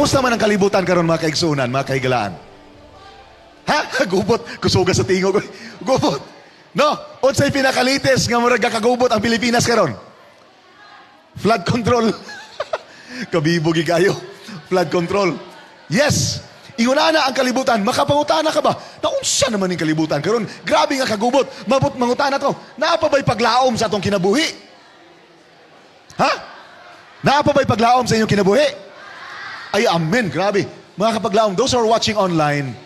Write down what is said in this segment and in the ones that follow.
Kamusta man ang kalibutan karon mga kaigsunan, mga kaigalaan? Ha? Gubot, kusuga sa tingog. Gubot. No? Unsay pinakalites nga murag kagubot ang Pilipinas karon? Flood control. Kabibugi kayo. Flood control. Yes. Ingunana ang kalibutan. Makapangutana ka ba? Naunsa naman yung kalibutan karon? Grabe nga kagubot. Mabot mangutana to. Naapa ba'y paglaom sa atong kinabuhi? Ha? Naapa ba'y paglaom sa inyong kinabuhi? Ay, amen. Grabe. Mga kapaglaom, those who are watching online,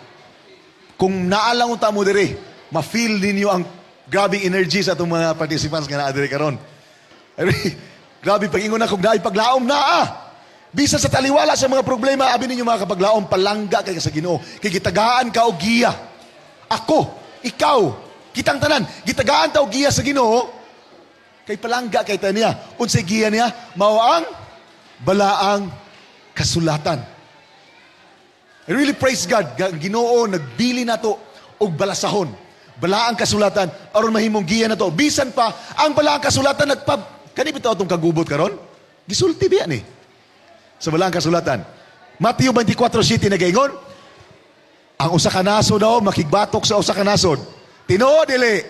kung naalang unta mo dire, ma-feel ninyo ang grabing energy sa itong mga participants nga na-adire karon. Grabe, pag-ingon na kung naipaglaom na Bisa sa taliwala sa mga problema, abi ninyo mga kapaglaom, palangga kay sa Ginoo. Kay gitagaan ka og giya. Ako, ikaw, kitang tanan, gitagaan ta og giya sa Ginoo. Kay palangga kay ta niya. Unsay giya niya? Mao ang balaang kasulatan. I really praise God. Ginoo nagbili nato og balasahon. Balaang kasulatan aron mahimong giya nato. Bisan pa ang balaang kasulatan kani bitaw atong kagubot karon? Gisulti biya ni. Sa balaang kasulatan. Matthew 24:7 nagaingon, ang usa ka naso daw makigbatok sa usa ka nasod. Tinuod dili.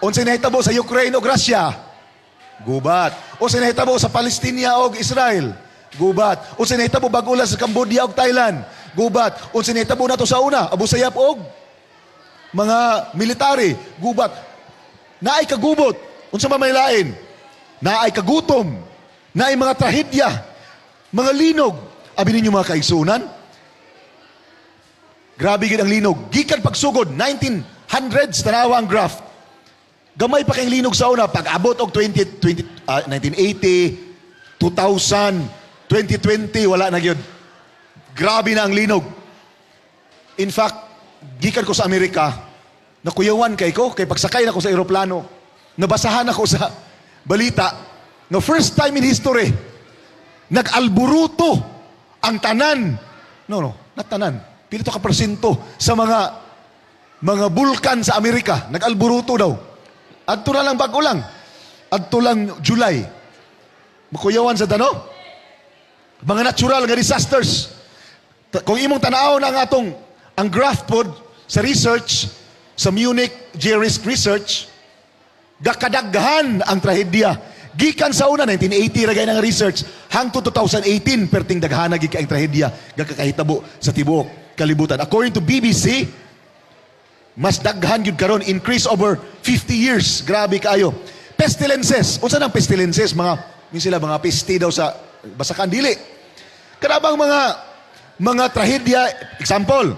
Unsay nahitabo sa Ukraine ug Russia? Gubat. Unsay nahitabo sa Palestina ug Israel? Gubat. Unsay nahitabo bag-ula sa Cambodia ug Thailand? Gubat. Unsay nahitabo nato sa una? Abu Sayyaf og mga military? Gubat. Naay kagubot. Unsa man may lain? Naay kagutom. Naay mga trahedya. Mga linog. Abi ninyo mga kaigsunan? Grabe gid ang linog. Gikan pagsugod 1900s tanawa ang graph. Gamay pa kayong linog sa una pag abot og 1980, 2000, 2020 wala na gyud. Grabe na ang linog. In fact, gikan ko sa Amerika, nakuyawan kay pagsakay na ko sa eroplano, nabasahan ako sa balita, na first time in history, nag-alburuto ang tanan. Not tanan. Pili to ka persinto sa mga bulkan sa Amerika. Nag-alburuto daw. Adto na lang bago lang. Adto lang July. Makuyawan sa tano. Mga natural nga disasters. Kung imong tanaw na ang graph pod sa research, sa Munich Georisk Research, gakadaghan ang trahedya. Gikan sa una, 1980 ragay ng research, hangtod 2018, perting daghana gika ang trahedya, gakakahitabo sa tibuok kalibutan. According to BBC, mas daghan yun karon, increase over 50 years. Grabe kayo. Pestilences. Unsa nang pestilences? Mga pesti daw sa basakan dili. Karabang mga trahedya, example,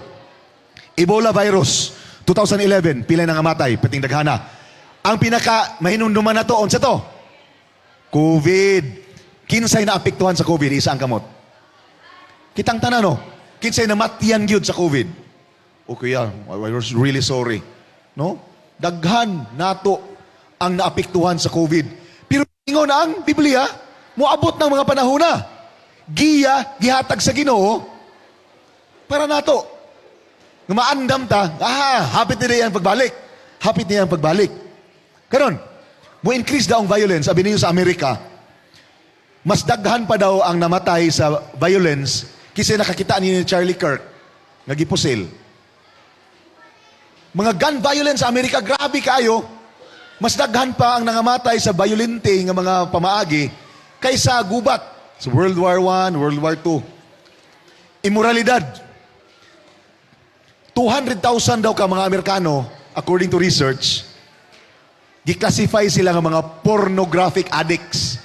Ebola virus, 2011, pila na nga matay, perting daghana. Ang pinaka mahinumduman na to, unsa to? COVID. Kinsay na apektuhan sa COVID, isa ang kamot. Kitang tanan, no? Kinsay na matiyan gyud sa COVID. Okay, I was really sorry. No? Daghan nato ang naapektuhan sa COVID. Pero ingon ang Biblia, moabot ng mga panahon na. Giya, gihatag sa Ginoo, para nato. Nga maandam ta, hapit niya ang pagbalik. Hapit niya ang pagbalik. Karon, mo increase daw ang violence, sabi niyo sa Amerika, mas daghan pa daw ang namatay sa violence kasi nakakita niyo ni Charlie Kirk, nga gipusil. Mga gun violence sa Amerika, grabe kayo. Mas daghan pa ang nangamatay sa violente nga mga pamaagi kaysa gubat sa World War I, World War II. Immoralidad. 200,000 daw ka mga Amerikano, according to research, gi-classify sila ng mga pornographic addicts.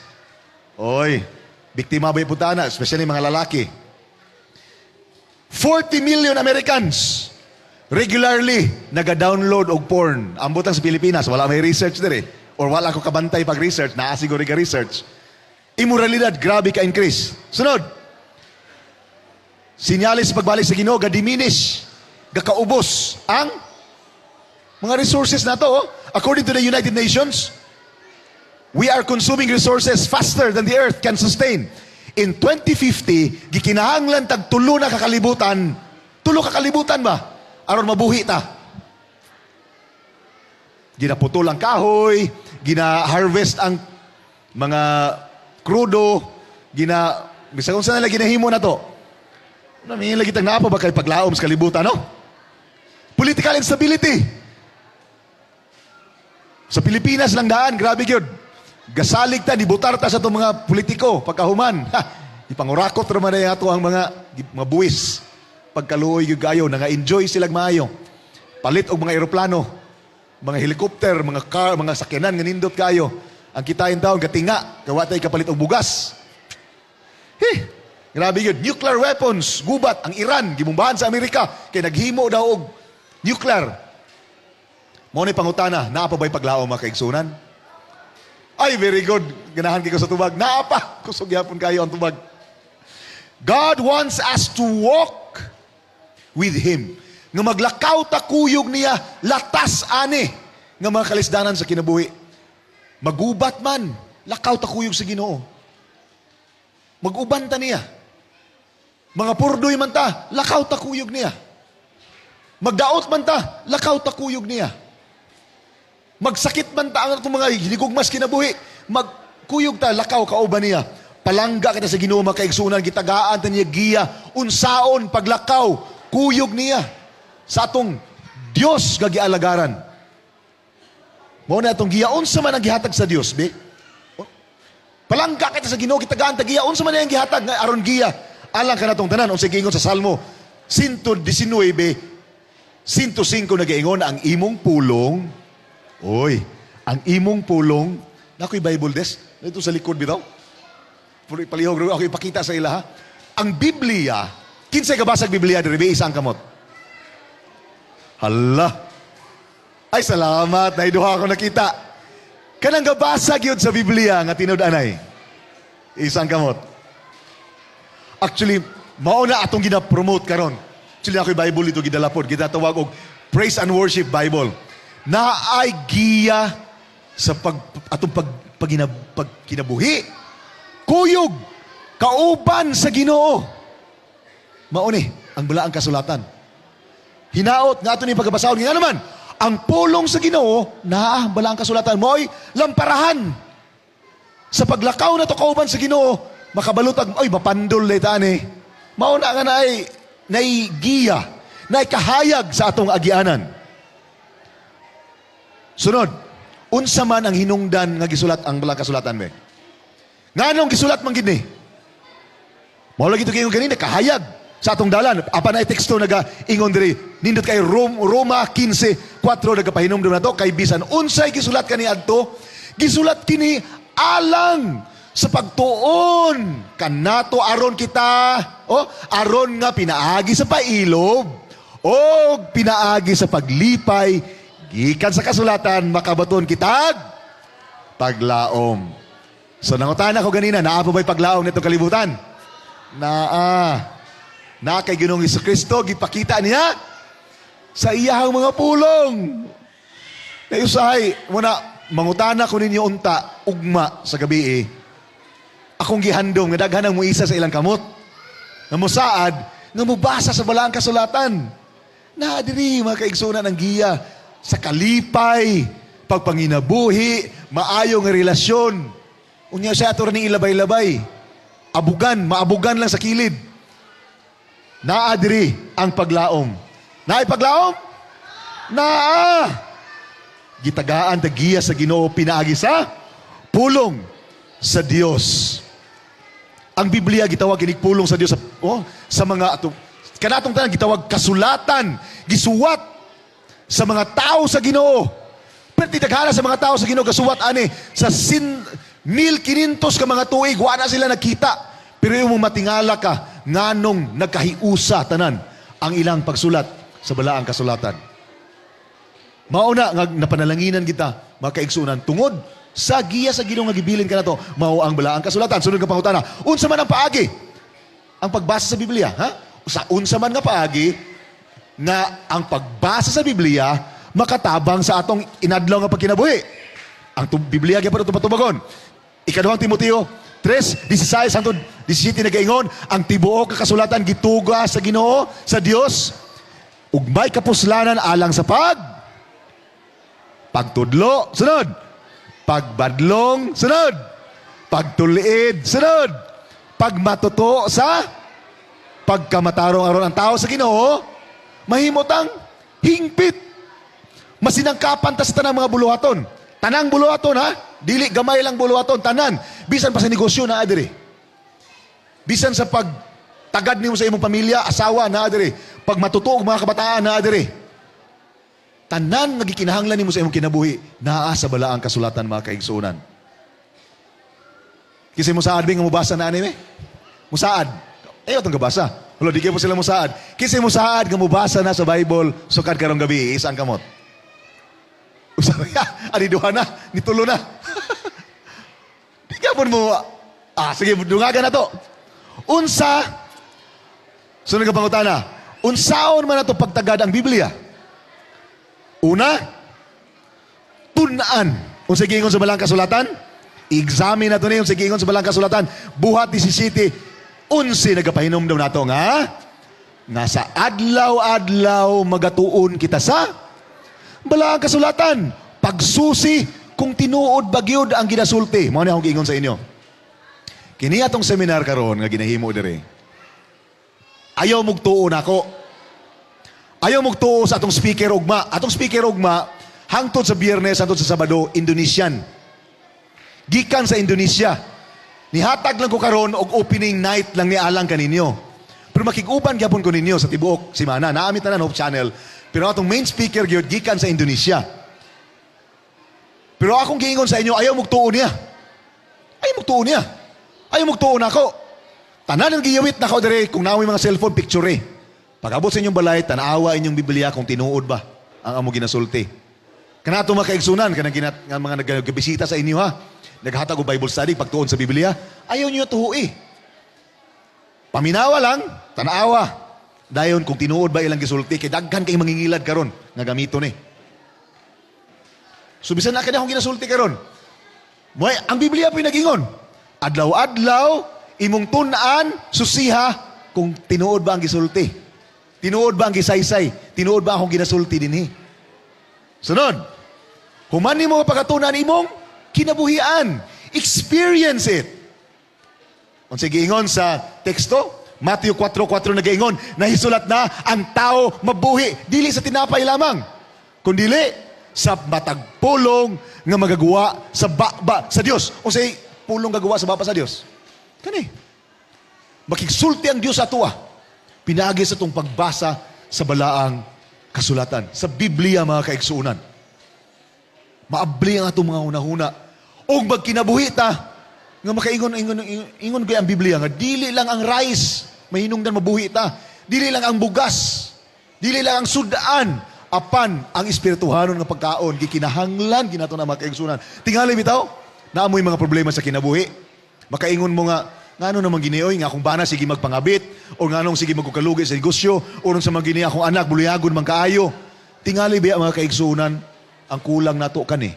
Oy, biktima ba yung putana, especially mga lalaki. 40 million Americans regularly naga-download og porn. Ambotang sa Pilipinas, wala may research dire. Or wala ko kabantay pag-research, naasiguro ka research. Immoralidad, grabe ka-increase. Sunod, sinyalis pagbalik sa Ginoo, ga-diminish, gakaubos ang mga resources na to. According to the United Nations, we are consuming resources faster than the earth can sustain. In 2050, gikinahanglan tag tulo na kakalibutan. Tulo kakalibutan ba? Aron mabuhi ta. Ginaputol ang kahoy, gina-harvest ang mga krudo, bisag kung saan nila ginahimo na to. Namin lagi tang napa ba kay paglaom sa kalibutan, no? Political instability. Sa Pilipinas lang daan, grabe yun. Gasalig ta, nibutar ta sa itong mga politiko, pagkahuman. Ipangurakot naman na ito ang mga buwis. Pagkaluoy yung gayo, nga-enjoy silang maayo. Palit og mga aeroplano, mga helicopter, mga car, mga sakyanan, nga nindot kayo. Ang kitain taon, katinga, kawatay kapalit og bugas. Grabe yun. Nuclear weapons, gubat, ang Iran, gimumbahan sa Amerika, kaya naghimo daw og nuclear. Mo ni pangutana, naa pa ba'y paglaom mga kaigsunan? Ay, very good. Ganahan kayo sa tubag. Naa pa. Kusog yapon kayo ang tubag. God wants us to walk with Him. Nga maglakaw ta kuyog niya, latas ani. Nga mga kalisdanan sa kinabuhi. Magubat man, lakaw ta kuyog sa Ginoo. Maguban ta niya. Mga purdoy man ta, lakaw ta kuyog niya. Magdaot man ta, lakaw ta kuyog niya. Magsakit man ta ang itong mga hinigugmas kinabuhi, magkuyog ta, lakaw kauban niya. Palangga kita sa Ginoo makaigsunan, gitagaan ta niya giya, unsaon, paglakaw, kuyog niya. Sa atong Diyos gagialagaran. Mao na atong giya, unsa man ang gihatag sa Diyos, be? Palangga kita sa Ginoo, gitagaan ta giya, unsa man ang gihatag nga aron giya. Alang ka na itong tanan, unsay giingon sa Salmo 119, 105 nagaingon ang imong pulong. Oy, ang imong pulong, nako'y Bible des, dito sa likod bitaw. Palihog ako ipakita sa ila ha. Ang Biblia, kinsay kabasag Biblia diri isang kamot. Hala. Ay salamat, naiduha ako nakita. Kanang gabasag yun sa Biblia nga tinud-anay. Isang kamot. Actually, mao na atong gina-promote karon. Actually, ako'y Bible ito gidalapod. Gitatawag og Praise and Worship Bible. Naay giya sa pagkinabuhi. Kuyog, kauban sa Ginoo. Mao ni ang balaang kasulatan. Hinaot nga ato ni pagkabasahon. Nga naman, ang pulong sa Ginoo, naa balaang kasulatan. Mo'y lamparahan. Sa paglakaw na to kauban sa Ginoo, makabalutag, oy, mapandol na itani. Mauna nga na giya, na kahayag sa atong agianan. Sunod, unsa man ang hinungdan nga gisulat ang balang kasulatan me? Nganong gisulat man gid ni? Mao lagi to kayo ganina kahayag sa atong dalan. Apa na teksto naga-ingon diri, nindot kay Roma 15:4 nagapahinumdum na to kay bisan unsay gisulat kani adto? Gisulat kini alang sa pagtuon kanato aron kita aron nga pinaagi sa pailob o pinaagi sa paglipay gikan sa kasulatan makabaton kitag paglaom. So nangutana ko ganina, naa pa ba'y paglaom nitong kalibutan? Na kay Ginoong Jesucristo gipakita niya sa iyahang mga pulong. Nayusahay muna mangutana ko ninyo unta ugma sa gabi akong gihandom nga daghan ang muisa sa ilang kamot. Nga musaad, nga mubasa sa balaang kasulatan. Na diri mga kaigsunan ang giya sa kalipay, pagpanginabuhi, maayong relasyon. Unya siya ato rin ilabay-labay. Maabugan lang sa kilid. Naa diri ang paglaom. Naay paglaom? Naa! Gitagaan ta giya sa Ginoo pinaagi sa pulong sa Dios. Ang Biblia gitawag inig pulong sa Dios sa mga kanatong tanan gitawag kasulatan, gisuwat sa mga tao sa Ginoo. Pero titaghala sa mga tao sa Ginoo gasuwat ani sa 1,500 ka mga tuig wa na sila nakita. Pero yung matingala ka nganong nagkahiusa tanan ang ilang pagsulat sa balaang kasulatan. Mauna nga napanalanginan kita mga kaigsunan tungod sa giya sa Ginoo nga gibilin ka na to, mao ang balaang kasulatan. Sunod ka pangutana, unsa man ang paagi? Ang pagbasa sa Biblia, ha? Unsa man nga paagi nga ang pagbasa sa Biblia makatabang sa atong inadlaw nga pagkinabuhi. Ang Biblia gyapon ito patubagon. Ikaduhang Timoteo 3:16 hangtod 17 nagaingon, ang tibuok nga kasulatan gituga sa Ginoo, sa Dios, ug may kapuslanan alang sa pagtudlo, sunod. Pagbadlong, sunod. Pagtuliid, sunod. Pagmatuto sa pagkamatarong aron ang tao sa Ginoo, mahimot ang hingpit. Masinangkapan ta sa tanang mga buluhaton. Tanang buluhaton ha, dili gamay lang buluhaton, tanan. Bisan pa sa negosyo na adiri. Bisan sa pagtagad nimo sa imong pamilya, asawa na adiri. Pag matutuog mga kabataan na adiri. Tanan nga gikinahanglan nimo sa imong kinabuhi, naa sa balaang kasulatan mga kaigsuonan. Kasi musaad bing mubasa na anime? Musaad. Ayaw itong gabasa. Wala, di kayo po sila musaad. Kasi musaad nga mubasa na sa Bible, sukad karong gabi, isang kamot. Usabi ka, adiduhan na, nitulo na. Di ka po mo, sige, dungagan na to. Unsa, sunod ka pangutana, unsaon man na to pagtagad ang Biblia? Una, tunaan. Unsa giingon sa balang kasulatan? I-examine na to niyo sa giingon sa balang kasulatan. Buhat 17, 11 nagapahinom daw nato nga sa adlaw-adlaw magatuon kita sa balang kasulatan. Pagsusi kung tinuod bagyod ang ginasulti. Mao ni akong giingon sa inyo. Kini atong seminar karon nga ginahimo diri. Ayaw mugtuo nako. Ayaw mugtuo sa atong speaker ugma. Atong speaker ugma hangtod sa Biyernes, hangtod sa Sabado, Indonesian. Gikan sa Indonesia. Nihatag lang ko karon og opening night lang ni alang kaninyo. Pero makiguban gyapon ko ninyo sa tibuok semana. Naamit na Hope Channel. Pero atong main speaker gyud gikan sa Indonesia. Pero akong giingon sa inyo, ayaw mugtuo niya. Ayaw mugtuo niya. Ayaw mugtuo nako. Tanan ang giyawit nako dire kung naoy mga cellphone picture eh. Pag-abot sa inyong balay, tanawa inyong Biblia kung tinuod ba ang amo ginasulti. Kanato mga kaigsunan, kanang mga nagbisita sa inyo ha. Naghatag og Bible study pagtuon sa Biblia, ayaw niyo tuhui. Paminawa lang, tanawa. Dayon kung tinuod ba ilang gisulti, kay daghan kay mangingilad karon nga gamito ni. So bisan na kani akong ginasulti karon. Moy ang Biblia po nagingon. Adlaw-adlaw imong tun-an susiha kung tinuod ba ang gisulti. Tinuod ba ang gisaysay? Tinuod ba akong ginasulti dinhi? Sunod. Human nimo pagkatunan imong kinabuhian. Experience it. Kung sige ingon sa teksto, Matthew 4:4 nagaingon, nahisulat na ang tao mabuhi, dili sa tinapay lamang, kundili sa matag pulong nga magagawa sa baba sa Dios. O say, pulong gagawa sa baba sa Dios. Kani. Makigsulti ang Dios ato pinagi sa itong pagbasa sa balaang kasulatan. Sa Biblia, mga kaigsuunan. Maabli ang atong mga hunahuna. O magkinabuhi ta, nga makaingon kaya ang Biblia, nga dili lang ang rice, mahinungdan mabuhi ta. Dili lang ang bugas. Dili lang ang sudaan. Apan, ang espirituhanon nga pagkaon, gikinahanglan, ginato na mga kaigsuunan. Tingali bitaw, naamoy mga problema sa kinabuhi. Makaingon mo nga, ngano naman ginioy, nga akong bana sige magpangabit, o nganong sige magkukalugi sa negosyo, o nung sa mga gini akong anak, buliyagon man kaayo. Tingali ba mga kaigsuunan, ang kulang nato kani.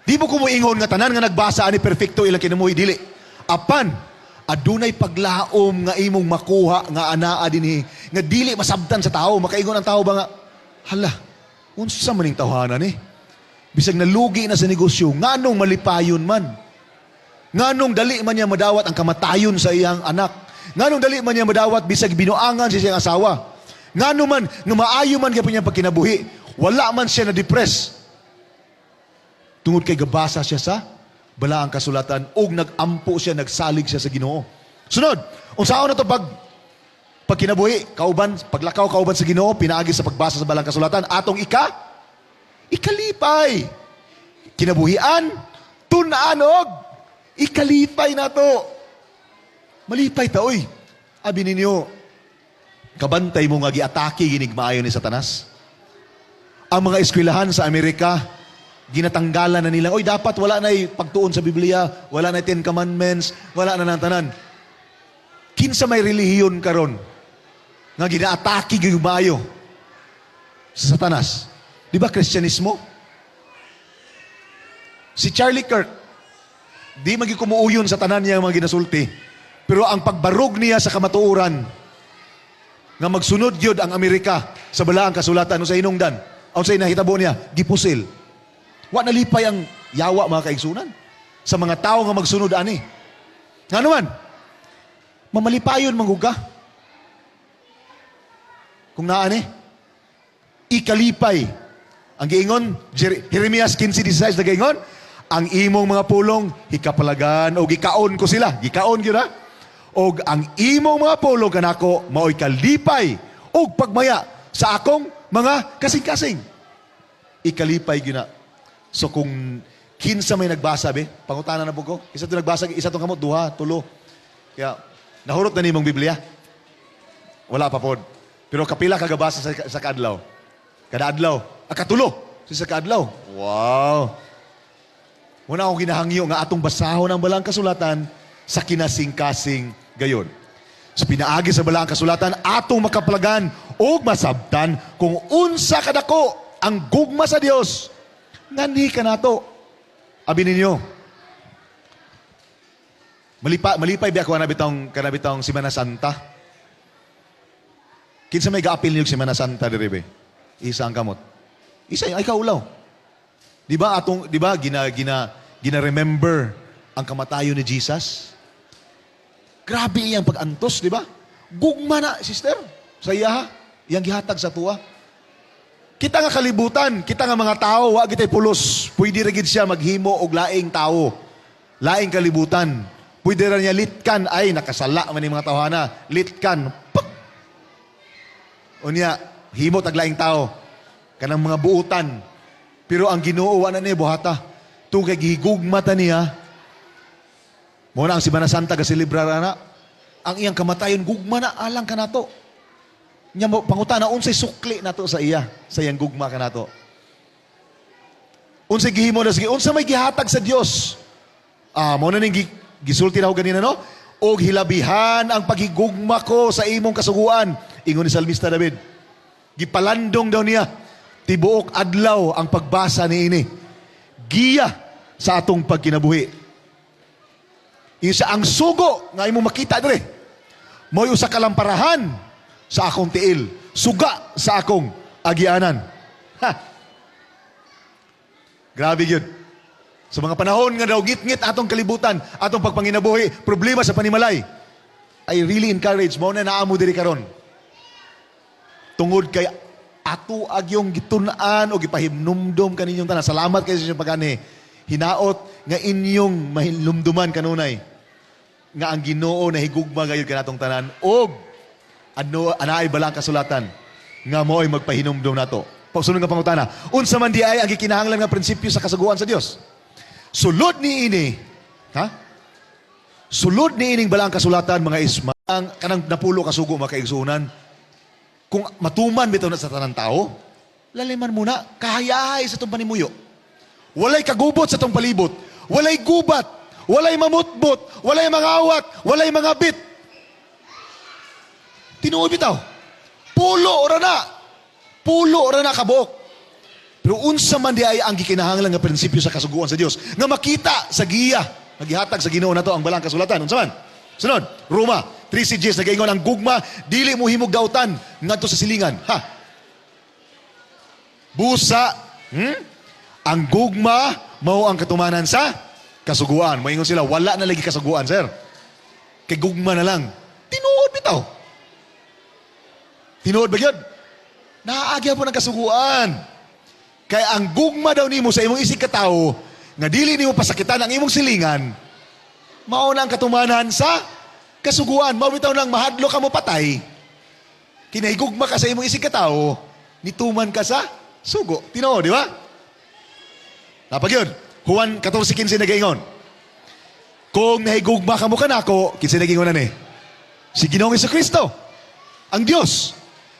Di mo kumuingon nga tanan nga nagbasa ani perfecto ilang kinamuhi, dili. Apan, adunay paglaom nga imong makuha nga anaa dinhi, nga dili masabtan sa tao. Makaingon ang tao ba nga, hala, unsa man ning tawhanan eh? Bisag nalugi na sa negosyo, nganong malipayon man? Nganong dali man niya madawat ang kamatayon sa iyang anak? Nganong dali man niya madawat bisag binuangan sa iyang asawa? Ngano man, nga maayo man gyapon niya pagkinabuhi, wala man siya na-depress. Tungod kay gabasa siya sa balaang kasulatan og nagampo siya, nagsalig siya sa Ginoo. Sunod, unsaon na to pagkinabuhi, kauban, paglakaw kauban sa Ginoo, pinaagi sa pagbasa sa balaang kasulatan, atong ikalipay. Kinabuhian, tun-an og ikalipay na to. Malipay ta, oy. Abi ninyo, kabantay mo nga giatake ginigmaayon ni Satanas. Ang mga eskwelahan sa Amerika, ginatanggalan na nila, oy, dapat wala na pagtuon sa Biblia, wala na 10 Commandments, wala na ng tanan. Kinsa may relihiyon karon nga ginaatake ginigmaayo sa Satanas. Di ba Kristyanismo? Si Charlie Kirk, di magikumuuyon sa tanan niya mga ginasulti. Pero ang pagbarog niya sa kamatuoran, nga magsunod yun ang Amerika sa balaang kasulatan, sa hinungdan, o sa inahitabo niya, gipusil. Wa nalipay ang yawa mga kaigsunan sa mga tao nga magsunod ani. Nga naman, mamalipayon mangguga. Kung naan ikalipay. Ang giingon, Jeremias 15:16 na giingon, ang imong mga pulong, hikapalagan, o gikaon ko sila. Gikaon yun ha? O ang imong mga pulong kanako, mao'y kalipay, o pagmaya sa akong mga kasing-kasing. Ikalipay yun na. So kung kinsa may nagbasa, pangutanan na po ko, isa ito nagbasa, isa itong kamot, duha, tulo. Kaya, nahurot na nimong Biblia? Wala pa po. Pero kapila kagabasa sa kaadlaw. Kada adlaw. Katulo. Sa kaadlaw. Wow. Muna akong ginahangyo nga atong basahon ang balang kasulatan sa kinasing-kasing gayon. Sa pinaagi sa balang kasulatan, atong makapalagan o masabtan kung unsa kadako ang gugma sa Dios. Nganhi ka nato. Abi ninyo. Malipay biya ko kanabitong Semana Santa. Kinsa may gaapil niyo Semana Santa diri isa ang kamot. Isa ay kaulaw. Di ba gina-remember ang kamatayon ni Jesus? Grabe iyang pag-antos, di ba? Gugma na, sister. Sa iya, iyang gihatag sa tuwa. Kita nga kalibutan, kita nga mga tao, wa kitay pulos. Pwede ra gid siya maghimo og laing tao. Laing kalibutan. Pwede ra niya litkan, ay nakasala man ni mga tawhana. Litkan. Pak! Unya, himo tag laing tao. Kanang mga buutan. Pero ang Ginoo wa na niya buhata. Tungkay gihigugma ta niya. Muna ang Semana Santa kasilibrar na. Ang iyang kamatayon gugma na alang kanato. Nya pangutana unsay sukli nato sa iya, sa iyang gugma kanato. Unsay gihimo na sige, unsa may gihatag sa Dios. Mo na ning gisulti na ko ganina no? Og hilabihan ang paghigugma ko sa imong kasuguan. Ingon ni Salmista David. Gipalandong daw niya. Tibuok adlaw ang pagbasa ni ini. Giya sa atong pagkinabuhi. Isa ang sugo nga imong makita dire. Mo'y usa ka lamparahan sa akong tiil. Suga sa akong agianan. Ha! Grabe yun. Sa mga panahon nga daw ngit-ngit atong kalibutan, atong pagpanginabuhi, problema sa panimalay. I really encourage mo na naamo diri karon. Tungod kay ato agyong gitun-an o gipahimnumdum kaninyong tanan. Salamat kayo sa inyong pagani. Hinaot nga inyong mahilumduman kanunay. Nga ang Ginoo na higugma gayud kanatong tanan. Og anaay balang kasulatan nga mo'y magpahinumdum nato. Pagsunod nga pangutana, unsa man di ay ang gikinahanglan nga prinsipyo sa kasuguan sa Dios? Sulod ni ini, sulod ni ining balang kasulatan mga isma, ang kanang napulo kasugo mga kaigsunan. Kung matuman bitaw na sa tanang tao, laliman muna, kahayahay sa itong panimuyo. Walay kagubot sa itong palibot. Walay gubat. Walay mamutbot. Walay mangawat. Walay mga bit. Tinuod bitaw. Pulo ora na. Pulo ora na kabuok. Pero unsa man di ay ang gikinahanglan nga prinsipyo sa kasuguan sa Dios nga makita sa giya, nagihatag sa Ginoo nato ang balang kasulatan. Unsa man? Sunod, Roma 3:6 nagaingon ang gugma dili mo himog dautan ngadto sa silingan. Ha? Busa, ang gugma mao ang katumanan sa kasuguan. Moingon sila wala na lagi kasuguan, sir. Kay gugma na lang. Tinuod bitaw. Tinuod ba gyud? Naagya po ng kasuguan. Kay ang gugma daw nimo sa imong isig katawo nga dili nimo pasakitan ang imong silingan. Mao na ang katumanan sa kasuguan. Mao bitaw nang mahadlo ka mo patay. Kinahigugma ka sa imong isig katawo, nituman ka sa sugo. Tinuod, di ba? Napag yun. Juan 14:15 nagaingon. Kung nahigugma ka mo kanako, kinsa nagingon na ni? Si Ginoong Jesucristo, ang Dios.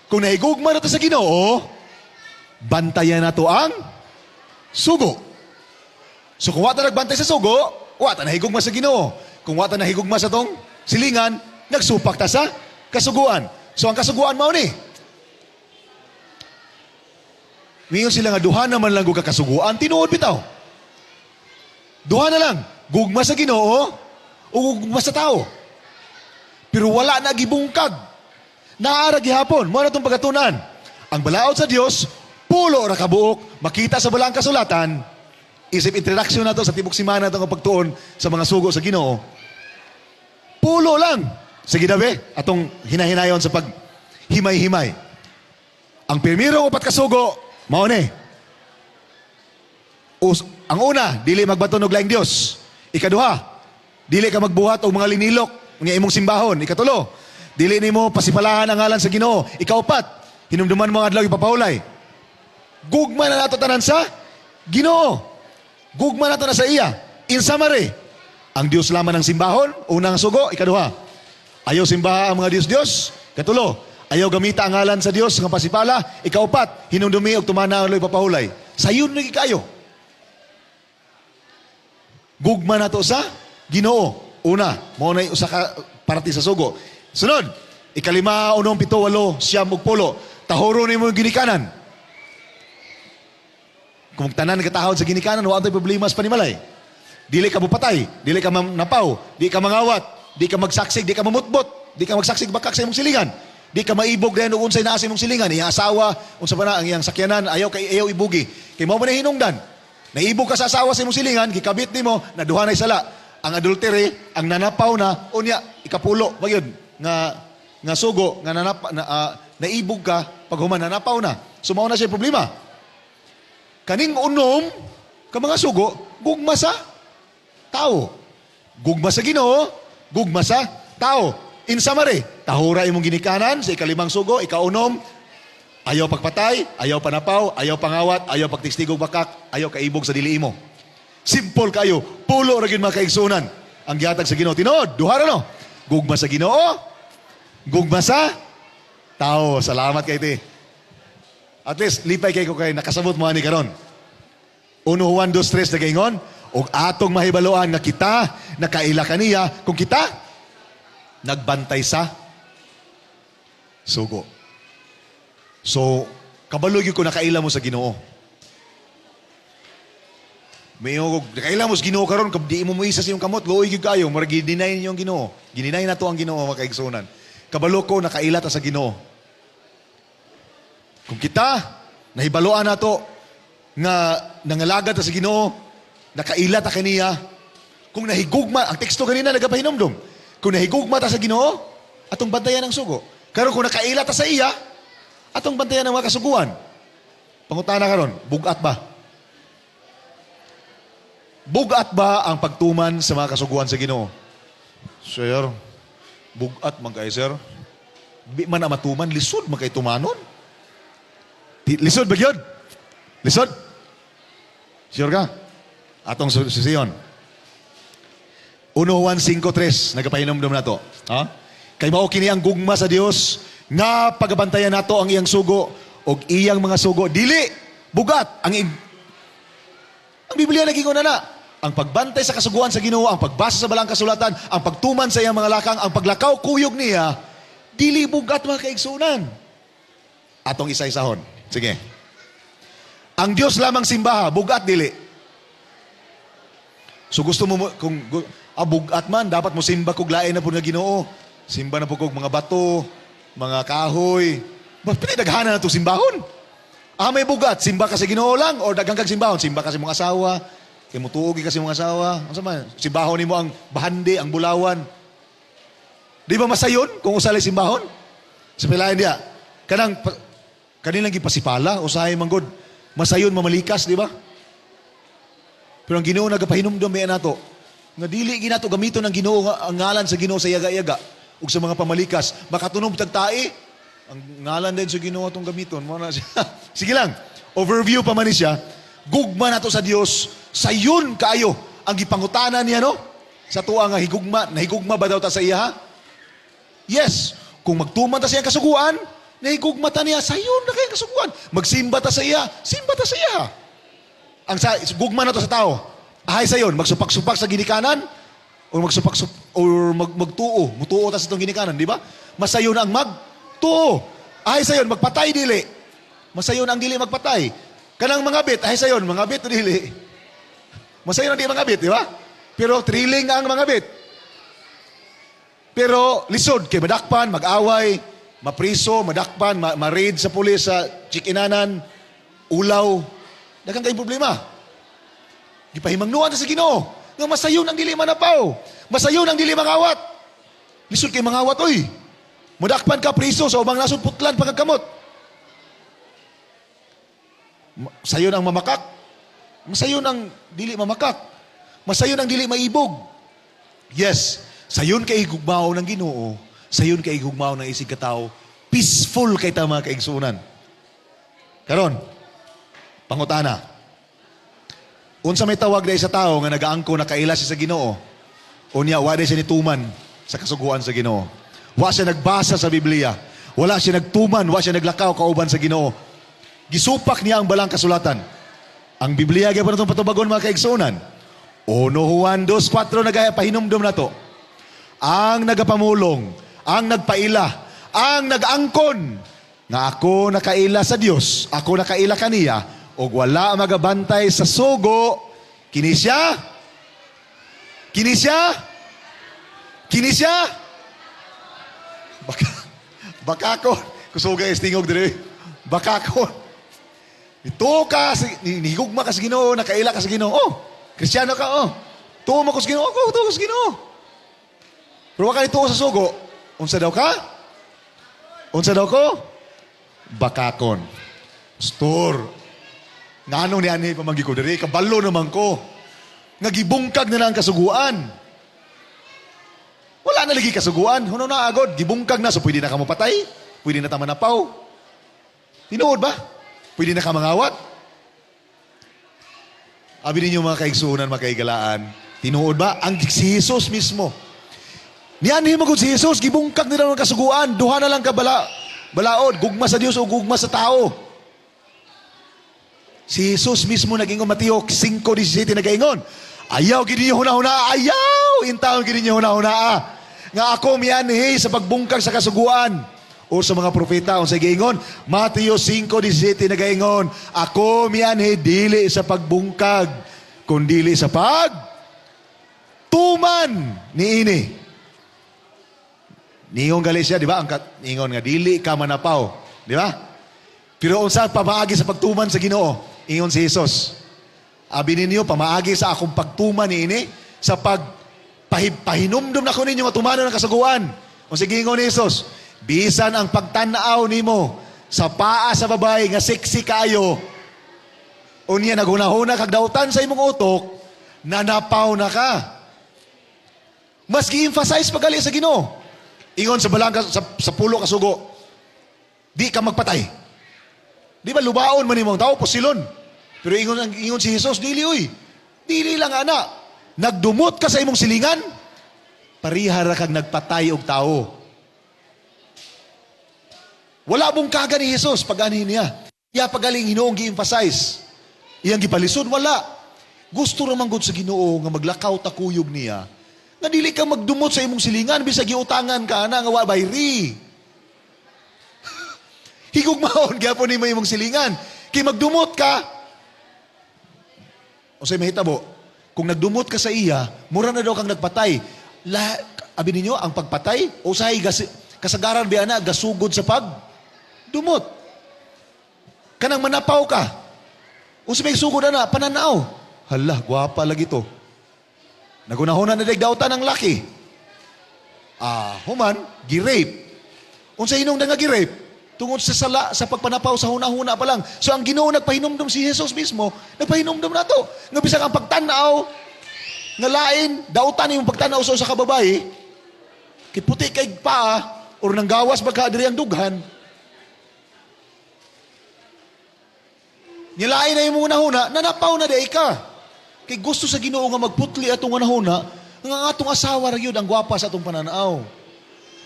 Kung nahigugma nato sa Ginoo, bantayan nato ang sugo. So kung wata nagbantay sa sugo, wata nahigugma sa Ginoo. Kung wata nahigugma sa tong silingan, nagsupak ta sa kasuguan. So ang kasuguan mao ni. Mingon sila nga duha naman lang gug kakasuguan, tinuod bitaw. Duha na lang, gugma sa Ginoo o gugma sa tao. Pero wala na gibungkag. Naara gihapon, mo na itong pagatunan. Ang balaod sa Dios, pulo ra kabuok, makita sa balang kasulatan, isip introduction na to sa tibok simana itong pagtuon sa mga sugo sa Ginoo. Pulo lang. Sige dabe, atong hinahinayon sa paghimay-himay. Ang pirmiro upat kasugo, mao ni. Ang una, dili magbaton og laing Dios. Ikaduha, dili ka magbuhat og mga linilok nga imong simbahon. Ikatulo, dili nimo pasipalahan ang ngalan sa Ginoo. Ikaupat, hinumduman mo nga adlaw ipapahulay. Gugma na nato tanan sa Ginoo. Gugma na to na sa iya. In summary, ang Dios lamang ng simbahon, unang sugo. Ikaduha, ayaw simbaha ang mga Dios-Dios. Katulo, ayaw gamita ang ngalan sa Dios nga pasipala. Ikaupat, hinumdumi og tumana ang ipapahulay. Sayon lagi kayo. Gugma na to sa Ginoo. Una, mo na usa ka parati sa sugo. Sunod, ikalima, unong, pito, walo, siyam, ug pulo. Tahoro nimo yung ginikanan. Kung tanan katahod sa ginikanan, wa tay problema sa panimalay. Dili ka bupatay, dili ka napaw, di ka mangawat, di ka magsaksig, di ka mamutbot, di ka magsaksig bakak sa imong silingan. Di ka maibog dahil unsay naa sa imong silingan. Iyang asawa, unsa pa na, ang iyang sakyanan, ayaw ibugi. Kay mao man hinungdan. Naibog ka sa asawa sa imong silingan, gikabit nimo, naduha na sala. Ang adultery, ang nanapaw na, unya, ikapulo, magyud nga sugo, nga naibog ka, pag human nanapaw na. So mao na siya problema. Kaning unom, ka mga sugo, gugma sa tao. Gugma sa Ginoo, gugma sa tao. In summary, tahura imong ginikanan sa ikalimang sugo, ikaunom, ayaw pagpatay, ayaw panapaw, ayaw pangawat, ayaw pagtistigog bakak, ayaw kaibog sa dili imo. Simple kayo, pulo ra gyud mga kaigsunan ang gihatag sa Ginoo. Tinuod, duha ra no. Gugma sa Ginoo, gugma sa tao. Salamat kay ti. At least lipay kay ko kay nakasabot mo ani karon. 1 Juan 2:3 nagaingon, og atong mahibaloan nga kita nakaila kaniya kung kita nagbantay sa sugo. So, kabalo gyud ko nakaila mo sa Ginoo. Mayo nakaila mo sa Ginoo karon kung di mo muisa sa iyong kamot, luoy gyud kayo, murag gidinay niyo ang Ginoo. Gininay nato ang Ginoo makaigsunan. Kabalo ko nakaila ta sa Ginoo. Kung kita nahibaloan nato nga nangalagad ta sa Ginoo, nakaila ta kaniya, kung nahigugma, ang teksto kanina nagapahinomdom, kung nahigugma ta sa Ginoo, atong bantayan ang sugo. Karon kung nakaila ta sa iya, atong bantayan ang mga kasuguan. Pangutana karon, bugat ba? Bugat ba ang pagtuman sa mga kasuguan sa Ginoo? Sir, bugat man kay sir. Di man na matuman, lisod man kay tumanon. Lisod ba yun? Lisod? Sure ka? Atong susiyon. 1 Juan 5:3, nagapahinomdom na to. Ha? Kay mao kini ang gugma sa Dios nga pagabantayan nato ang iyang sugo og iyang mga sugo. Dili, bugat. Ang Biblia nagingon na. Ang pagbantay sa kasuguan sa Ginoo, ang pagbasa sa balang kasulatan, ang pagtuman sa iyang mga lakang, ang paglakaw kuyog niya, dili bugat mga kaigsunan. Atong isa-isahon. Sige. Ang Diyos lamang simbaha, bugat dili. So gusto mo, kung bugat man, dapat mo simba kog lain na po nga Ginoo. Simba na po kog mga bato, mga kahoy. Mas pinidaghanan na ito simbahon. May bugat, simba ka sa Ginoo lang, o daghang kag simbahon, simba ka sa mga asawa, kay mutuogi ka sa mga asawa. Ano man, simbahon nimo ang bahandi, ang bulawan. Di ba masayon kung usalay simbahon? Sa pilayan diya, kanilang gipasipala, usahay manggod, masayon, mamalikas, di ba? Pero ang Ginoo nagapahinumdum may nato, nga dili ginato gamiton ang Ginoo ang ngalan sa Ginoo sa yaga-yaga ug sa mga pamalikas, makatunog tagtae, ang ngalan din sa Ginoo atong gamiton. Mo na siya. Sige lang, overview pa man ni siya, gugma nato sa Dios, sayon kaayo ang gipangutanan niya no? Sa tuwa nga higugma, nahigugma ba daw ta sa iya ha? Yes, kung magtuman ta sa iyang kasuguan, nahigugma ta niya, sayon na kayang kasuguan. Magsimba ta sa iya, simba ta sa iya. Ang gugma na to sa tao, ahay sayon, magsupak-supak sa ginikanan, o magtuo, mutuo ta sa itong ginikanan, di ba? Masayon ang magtuo. Ahay sayon, magpatay dili. Masayon ang dili magpatay. Kanang mangabit, ahay sayon, mangabit o dili. Masayon ang di mangabit, di ba? Pero thrilling ang mangabit. Pero lisod, kay madakpan, mag-away, mapriso, madakpan, ma-raid sa pulis sa chikinanan, ulaw, daghang kayong problema. Gipahimangnuan na sa Ginoo nga masayon ang dili manapaw, masayon ang dili mangawat. Lisod kay mga awat, oy. Mudakpan ka priso sa ubang nasod putlan pagkakamot. Sayon ang mamakak. Masayon ang dili mamakak. Masayon ang dili maibog. Yes, sayon kay gugmao ng Ginoo, sayon kay gugmao ng isig katao, peaceful kay tama kay igsunan. Karon, pangutana. Unsa may tawag dai sa tao nga nagaangko na kaila siya sa Ginoo? Unya wa siya nituman sa kasuguan sa Ginoo. Wa siya nagbasa sa Biblia. Wala siya nagtuman, wa siya naglakaw kauban sa Ginoo. Gisupak niya ang balang kasulatan. Ang Biblia gyapon natong patubagon mga kaigsunan. 1 Juan 2:4 nagaya pahinumdom na to. Ang nagapamulong, ang nagpaila, ang nagangkon nga ako nakaila sa Dios, ako nakaila kaniya, og wala magabantay sa sugo, kini siya? Kini siya? Kini siya? Bakakon. Kusugay istingog dire. Bakakon. Ito ka, nihigugma ka sa Ginoo, nakaila ka sa Ginoo. Oh, Kristiyano ka, oh. Tuo mo ko sa Ginoo, ako, tuo ko sa Ginoo. Pero waka ito sa sugo, unsa daw ka? Unsa daw ko? Bakakon. Pastor, nga anong ni ani pamanggi ko, diri, kabalo naman ko. Nagibungkag na lang kasuguan. Wala na lagi kasuguan. Huno na agod, gibungkag na, so pwede na ka mapatay, pwede na tama napaw. Tinuod ba? Pwede na ka mangawat? Abi ninyo mga kaigsunan, mga kaigalaan, tinuod ba? Ang si Jesus mismo. Niyanhin mo si Jesus, gibungkag nila ng kasuguan, duha na lang ka balaod, gugma sa Diyos o gugma sa tao. Si Jesus mismo nag-ingon, Mateo 5:17 nag-ingon, ayaw gini niyo huna-huna, ayaw intaon gini niyo huna-huna, nga ako miyanhi sa pagbungkag sa kasuguan. O sa mga propeta, o sa giingon, Mateo 5:17 nag-ingon, ako miyanhi dili sa pagbungkag, kundili sa tuman niini. Ningon gali siya, di ba? Ang ningon nga, dili ka manapaw. Di ba? Pero unsa pamaagi sa pagtuman sa Ginoo? Ingon si Jesus. Abi ninyo, pamaagi sa akong pagtuman niini, sa pahinumdum na ko ninyo nga tumano ng kasaguan. O sige, ingon ni Jesus, bisan ang pagtanaw nimo sa paa sa babae nga sexy kayo, unya naghunahuna kag dautan sa imong utok, nanapaw na ka. Mas gi-emphasize pagali sa Ginoo. Ingon sa balang sa pulo ka sugo, di ka magpatay. Di ba lubaon man imong tao posilon. Pero ingon si Jesus, dili uy. Dili lang ana. Nagdumot ka sa imong silingan, parihara kag nagpatay og tao. Wala mong kaga ni Jesus pag ani niya. Iya pagaling Ginoong gi-emphasize. Iyang gipalisod, wala. Gusto raman gud sa Ginoo nga maglakaw takuyog niya. Nga dili ka magdumot sa imong silingan, bisag giutangan ka na nga wa bayri. Higugmaon gyapon nimo imong silingan. Kay magdumot ka. O say mahitabo, kung nagdumot ka sa iya, mura na daw kang nagpatay. Abi ninyo ang pagpatay o say kasagaran biya na gasugod sa dumot. Kanang manapaw ka. O may sugod na, pananaw. Hala, gwapa lagi to. Nagunahuna na dagdautan ng laki. Human, gi-rape. Unsa hinong nga gi-rape? Tungod sa sala, sa pagpanapaw sa huna-huna pa lang. So ang Ginoo nagpahinumdum si Jesus mismo, nagpahinumdum na to. Nga bisag ang pagtanaw, nga lain, dautan yung pagtanaw sa kababae, kiputi kay paa, or nang gawas baka diri ang dughan. Nilain na yung huna-huna, nanapaw na day ka. Kay gusto sa Ginoo nga magputli atong huna-huna, nga atong asawa ra gyud ang gwapa sa atong pananaw.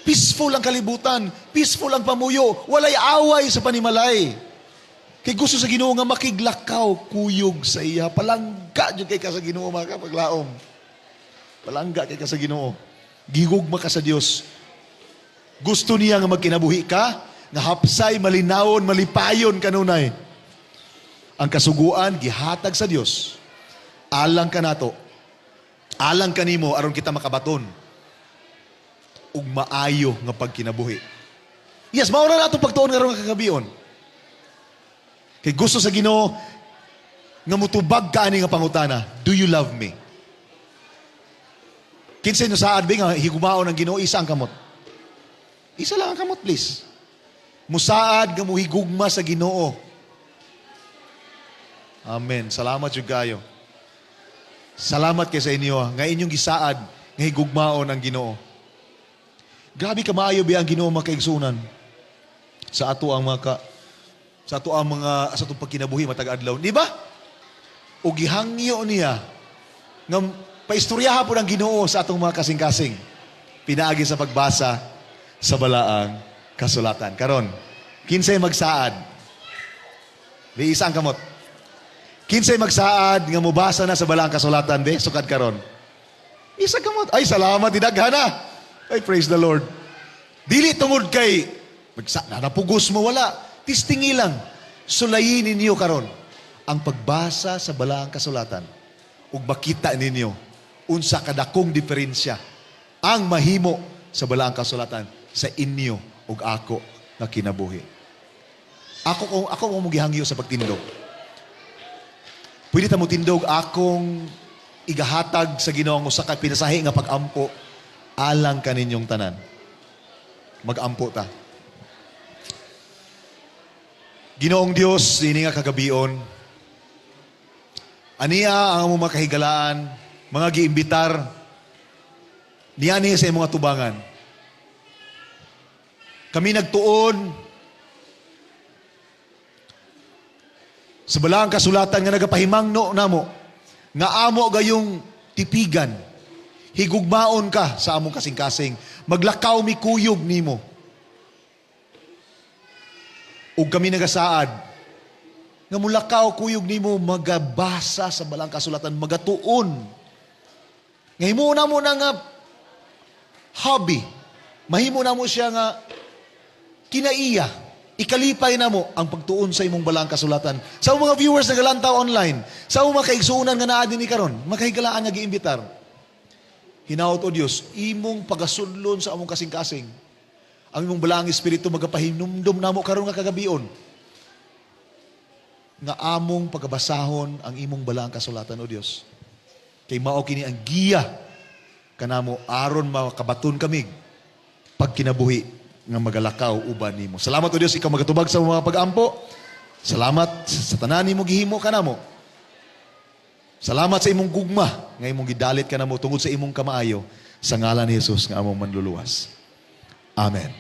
Peaceful ang kalibutan, peaceful ang pamuyo, walay away sa panimalay. Kay gusto sa Ginoo nga makiglakaw, kuyog sa iya, palangga jud kay ka sa Ginoo mga kapaglaom. Palangga kay ka sa Ginoo. Gigugma ka sa Dios. Gusto niya nga magkinabuhi ka, nga hapsay, malinawon, malipayon kanunay. Ang kasuguan gihatag sa Dios. Alang ka nato. Alang kanimo aron kita makabaton ug maayo nga pagkinabuhi. Yes, mao na nato pagtuon karon nga kagabion. Kay gusto sa Ginoo nga mutubag ka ani nga pangutana, do you love me? Kinsa nyo saad ba nga higumaon ang Ginoo isa ang kamot? Isa lang ang kamot, please. Musaad nga muhigugma sa Ginoo. Amen. Salamat yung kayo. Salamat kay sa inyo nga inyong gisaad nga higugmaon ang Ginoo. Grabe ka maayo ba ang Ginoo makaigsunan sa ato ang sa atong pagkinabuhi matag adlaw, di ba? O gihangyo niya nga paistoryahan po ng Ginoo sa atong mga kasing-kasing pinaagi sa pagbasa sa balaang kasulatan. Karon, kinsay magsaad? Di isang kamot. Kinsay magsaad nga mubasa na sa balaang kasulatan, be? Sukad karon. Isang kamot. Ay, salamat, didaghana. Ay, praise the Lord. Dili tungod kay napugos mo, wala. Tistingi lang. Sulayin ninyo karon ang pagbasa sa balaang kasulatan ug makita ninyo unsa kadakong diferensya ang mahimo sa balaang kasulatan sa inyo ug ako na kinabuhi. Ako mo gihangyo sa pagtindog. Pwede ta mo tindog akong igahatag sa Ginoo ang usa ka pinasahi nga pagampo alang kaninyong tanan. Magampo ta. Ginoong Dios, ini nga kagabion, aniya ang among makahigalaan, mga giimbitar, niya niya sa mga tubangan. Kami nagtuon sa balaang kasulatan nga nagapahimangno namo, nga amo gayong tipigan, higugmaon ka sa among kasing-kasing, maglakaw mi kuyog nimo. Ug kami nagasaad nga mulakaw kuyog nimo magabasa sa balaang kasulatan, magatuon. Nga himo na mo na nga hobby. Mahimo na mo siya nga kinaiya. Ikalipay na mo ang pagtuon sa imong balaang kasulatan. Sa mga viewers na galantaw online, sa mga kaigsuunan nga naa dinhi karon, makahigalaan nga giimbitar. Hinaot o Dios, imong pagasudlon sa among kasing-kasing. Ang imong balaang espiritu magapahinumdum namo karon nga kagabion. Nga among pagabasahon ang imong balaang kasulatan o Dios. Kay mao kini ang giya kanamo aron makabaton kami pag kinabuhi nga magalakaw uban nimo. Salamat o Dios, ikaw magatubag sa mga pag-ampo. Salamat sa tanan nimo gihimo kanamo. Salamat sa imong gugma nga imong gidalit kanamo tungod sa imong kamaayo sa ngalan ni Jesus nga among manluluwas. Amen.